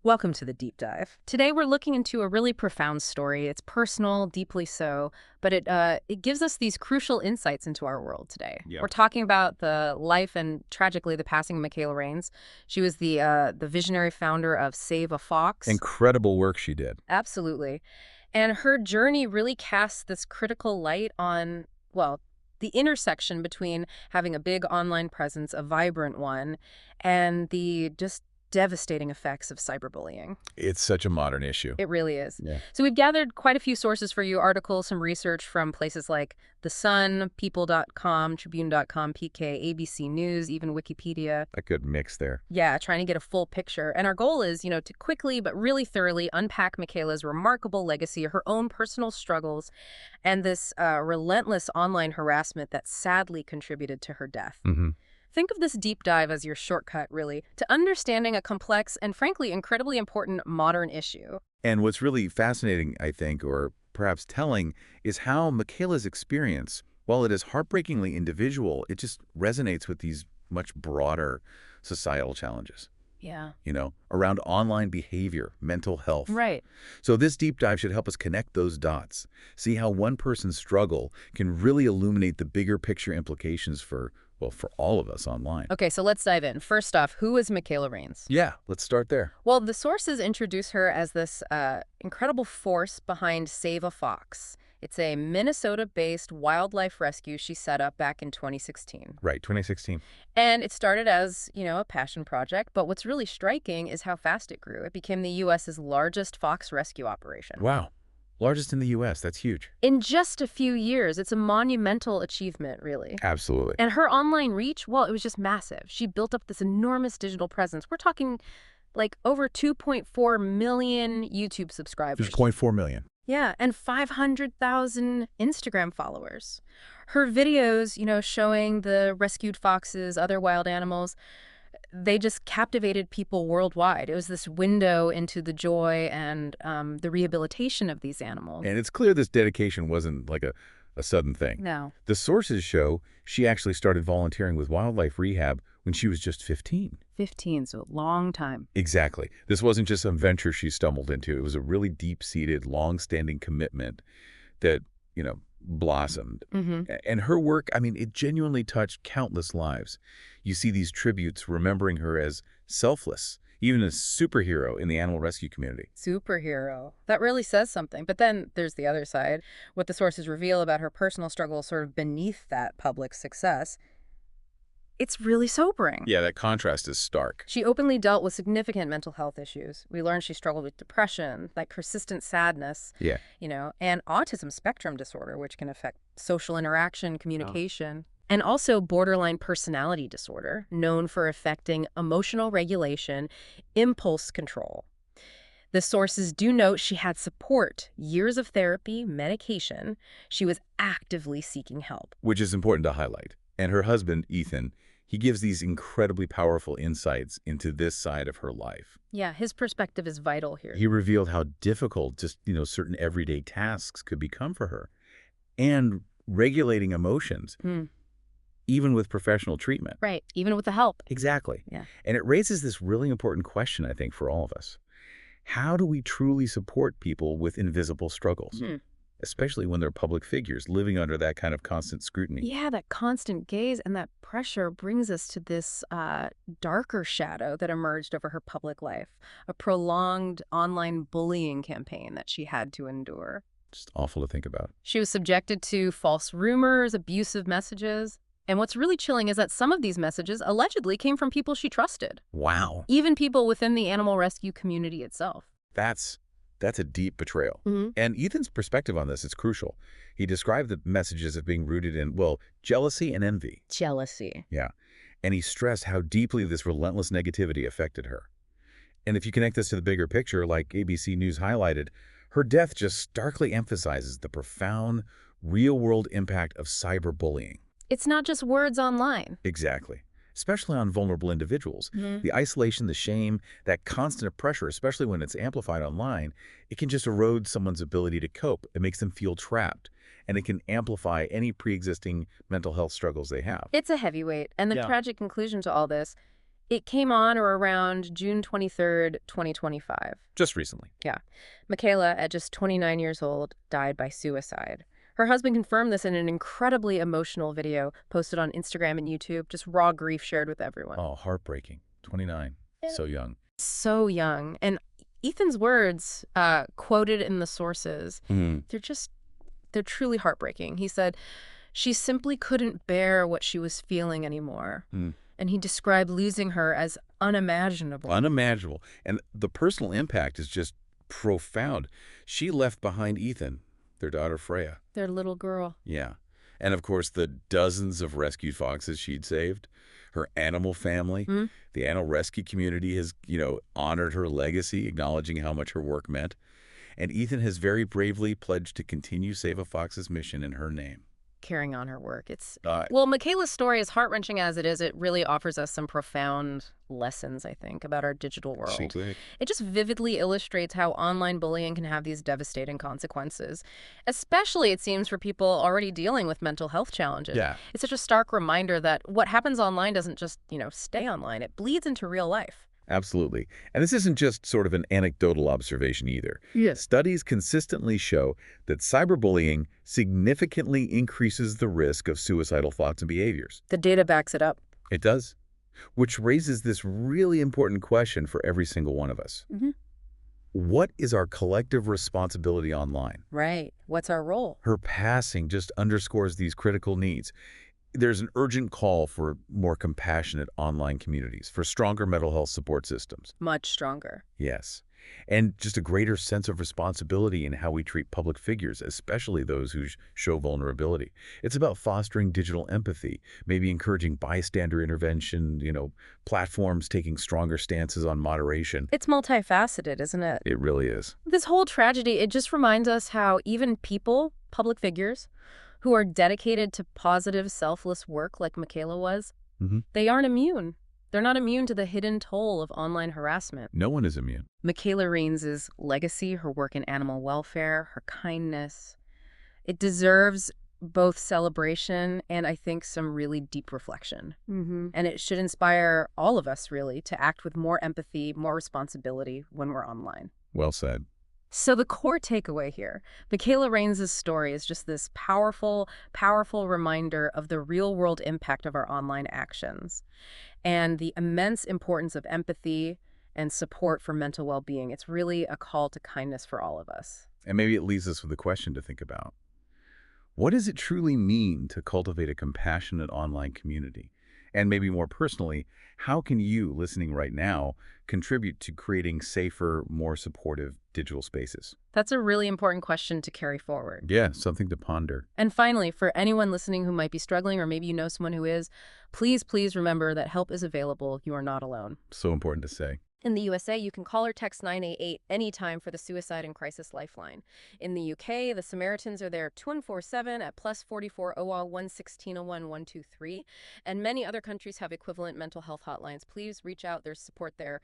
Welcome to the deep dive. Today we're looking into a really profound story. It's personal, deeply so, but it gives us these crucial insights into our world today. Yep. We're talking about the life and tragically the passing of Mikayla Raines. She was the visionary founder of Save a Fox. Incredible work she did. Absolutely. And her journey really casts this critical light on, well, the intersection between having a big online presence, a vibrant one, and the just devastating effects of cyberbullying. It's such a modern issue. It really is. Yeah. So we've gathered quite a few sources for you, articles, some research from places like The Sun, People.com, Tribune.com, PK, ABC News, even Wikipedia. A good mix there. Yeah, trying to get a full picture. And our goal is, to quickly but really thoroughly unpack Michaela's remarkable legacy, her own personal struggles, and this relentless online harassment that sadly contributed to her death. Mm-hmm. Think of this deep dive as your shortcut, really, to understanding a complex and, frankly, incredibly important modern issue. And what's really fascinating, I think, or perhaps telling, is how Michaela's experience, while it is heartbreakingly individual, it just resonates with these much broader societal challenges. Yeah. Around online behavior, mental health. Right. So this deep dive should help us connect those dots, see how one person's struggle can really illuminate the bigger picture implications for all of us online. Okay, so let's dive in. First off, who is Mikayla Raines? Yeah, let's start there. Well, the sources introduce her as this incredible force behind Save a Fox. It's a Minnesota-based wildlife rescue she set up back in 2016. Right, 2016. And it started as, a passion project, but what's really striking is how fast it grew. It became the U.S.'s largest fox rescue operation. Wow. Largest in the U.S. That's huge. In just a few years. It's a monumental achievement, really. Absolutely. And her online reach, well, it was just massive. She built up this enormous digital presence. We're talking like over 2.4 million YouTube subscribers. Just 0.4 million. Yeah, and 500,000 Instagram followers. Her videos, showing the rescued foxes, other wild animals, they just captivated people worldwide. It was this window into the joy and the rehabilitation of these animals. And it's clear this dedication wasn't like a sudden thing. No. The sources show she actually started volunteering with wildlife rehab when she was just 15. 15, so a long time. Exactly. This wasn't just some venture she stumbled into. It was a really deep-seated, long-standing commitment that, blossomed. Mm-hmm. And her work, it genuinely touched countless lives. You see these tributes remembering her as selfless, even a superhero in the animal rescue community. Superhero. That really says something. But then there's the other side. What the sources reveal about her personal struggle sort of beneath that public success. It's really sobering. Yeah, that contrast is stark. She openly dealt with significant mental health issues. We learned she struggled with depression, like persistent sadness, Yeah. And autism spectrum disorder, which can affect social interaction, communication, and also borderline personality disorder, known for affecting emotional regulation, impulse control. The sources do note she had support, years of therapy, medication. She was actively seeking help. Which is important to highlight. And her husband, Ethan, he gives these incredibly powerful insights into this side of her life. Yeah, his perspective is vital here. He revealed how difficult just, certain everyday tasks could become for her. And regulating emotions, even with professional treatment. Right, even with the help. Exactly. Yeah. And it raises this really important question, I think, for all of us. How do we truly support people with invisible struggles? Especially when they're public figures living under that kind of constant scrutiny. Yeah, that constant gaze and that pressure brings us to this darker shadow that emerged over her public life, a prolonged online bullying campaign that she had to endure. Just awful to think about. She was subjected to false rumors, abusive messages. And what's really chilling is that some of these messages allegedly came from people she trusted. Wow. Even people within the animal rescue community itself. That's a deep betrayal. Mm-hmm. And Ethan's perspective on this is crucial. He described the messages as being rooted in, jealousy and envy. Jealousy. Yeah. And he stressed how deeply this relentless negativity affected her. And if you connect this to the bigger picture, like ABC News highlighted, her death just starkly emphasizes the profound, real-world impact of cyberbullying. It's not just words online. Exactly. Especially on vulnerable individuals. Mm-hmm. The isolation, the shame, that constant pressure, especially when it's amplified online, it can just erode someone's ability to cope. It makes them feel trapped, and it can amplify any pre-existing mental health struggles they have. It's a heavyweight. And the Yeah. tragic conclusion to all this It came on or around June 23rd, 2025. Just recently. Yeah. Michaela, at just 29 years old, died by suicide. Her husband confirmed this in an incredibly emotional video posted on Instagram and YouTube, just raw grief shared with everyone. Oh, heartbreaking. 29. Yeah. So young. So young. And Ethan's words, quoted in the sources, Mhm. they're truly heartbreaking. He said, she simply couldn't bear what she was feeling anymore. Mm. And he described losing her as unimaginable. Unimaginable. And the personal impact is just profound. She left behind Ethan, their daughter Freya. Their little girl. Yeah. And of course, the dozens of rescued foxes she'd saved, her animal family. Hmm? The animal rescue community has, honored her legacy, acknowledging how much her work meant. And Ethan has very bravely pledged to continue Save a Fox's mission in her name. Carrying on her work. Uh, Well, Michaela's story, as heart-wrenching as it is, it really offers us some profound lessons, I think, about our digital world. Exactly. It just vividly illustrates how online bullying can have these devastating consequences, especially, it seems, for people already dealing with mental health challenges. Yeah. It's such a stark reminder that what happens online doesn't just, stay online. It bleeds into real life. Absolutely. And this isn't just sort of an anecdotal observation either. Yes. Studies consistently show that cyberbullying significantly increases the risk of suicidal thoughts and behaviors. The data backs it up. It does. Which raises this really important question for every single one of us. Mm-hmm. What is our collective responsibility online? Right. What's our role? Her passing just underscores these critical needs. There's an urgent call for more compassionate online communities, for stronger mental health support systems. Much stronger. Yes. And just a greater sense of responsibility in how we treat public figures, especially those who show vulnerability. It's about fostering digital empathy, maybe encouraging bystander intervention, platforms taking stronger stances on moderation. It's multifaceted, isn't it? It really is. This whole tragedy, it just reminds us how even people, public figures, who are dedicated to positive, selfless work like Michaela was, they aren't immune. They're not immune to the hidden toll of online harassment. No one is immune. Mikayla Raines' legacy, her work in animal welfare, her kindness, it deserves both celebration and, I think, some really deep reflection. And it should inspire all of us, really, to act with more empathy, more responsibility when we're online. Well said. So the core takeaway here, Mikayla Raines' story is just this powerful, powerful reminder of the real-world impact of our online actions and the immense importance of empathy and support for mental well-being. It's really a call to kindness for all of us. And maybe it leaves us with a question to think about. What does it truly mean to cultivate a compassionate online community? And maybe more personally, how can you, listening right now, contribute to creating safer, more supportive digital spaces? That's a really important question to carry forward. Yeah, something to ponder. And finally, for anyone listening who might be struggling, or maybe you know someone who is, please remember that help is available. You are not alone. So important to say. In the USA, you can call or text 988 anytime for the Suicide and Crisis Lifeline. In the UK, the Samaritans are there 24/7 at +44 OA 11601 123. And many other countries have equivalent mental health hotlines. Please reach out. There's support there.